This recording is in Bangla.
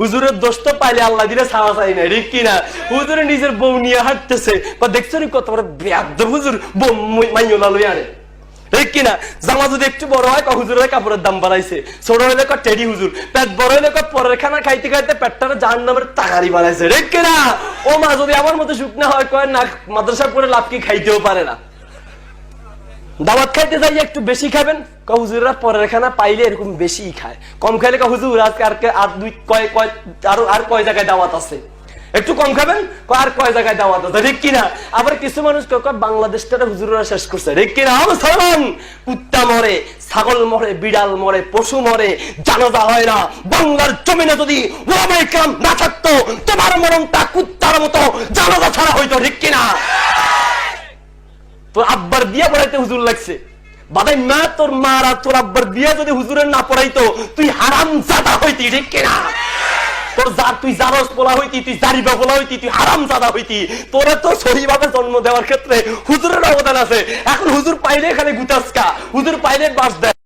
হুজুরের দোষ তো পাইলে আল্লাহ দিলে ছাড়া চাই না, ঠিক কিনা? হুজুরে নিজের বউ নিয়ে হাঁটতেছে, বা দেখছো কত বড় বেয়াদব হুজুর, বউ মাইয়লা লই আরে, ঠিক কিনা? জামা যদি একটু বড় হয় হুজুরের কাপড়ের দাম বাড়াইছে, ছোট হইলে টেডি হুজুর, পেট বড় হইলে পরের খানা খাইতে খাইতে পেটটারে জাহান্নামের তাগারি বানাইছে, ঠিক কিনা? ও মা যদি আমার মতো শুকনা হয়, কয় না মাদ্রাসা করে লাভ কি, খাইতেও পারে না। দাওয়াত খাইতে যাই একটু বেশি খাবেন, হুজুররা পরের খানা পাইলে এরকম বেশি খায়, কম খাইলে হুজুর আজকে আর দুই আর কয় জায়গায় দাওয়াত আছে, একটু কম খাবেন, আর কয় জায়গায় দাওয়াত আছে, ঠিক কিনা? আবার কিছু মানুষ বাংলাদেশটা হুজুররা শেষ করছে, ঠিক কিনা? মুসলমান, কুত্তা মরে, ছাগল মরে, বিড়াল মরে, পশু মরে, জানাজা হয় না। বাংলার জমিনে যদি ওলামায়ে কেরাম না থাকতো, তোমার মরণটা কুত্তার মতো জানাজা ছাড়া হইতো, ঠিক কিনা? তোর আব্বার দিয়া পড়াইতে হুজুর লাগছে, বাদাই মা তোর মারা তোর আব্বার দিয়া যদি হুজুরের না পড়াইতো, তুই হারামজাদা হইতি, ঠিক কিনা? তোর তুই জারজ পোলা হইতি, তুই জারিবা পোলা হইতি, তুই হারামজাদা হইতি। তোরা তো সহিভাবে জন্ম দেওয়ার ক্ষেত্রে হুজুরের অবদান আছে। এখন হুজুর পাইলে খালি গুতাসকা, হুজুর পাইলে বাস দেয়।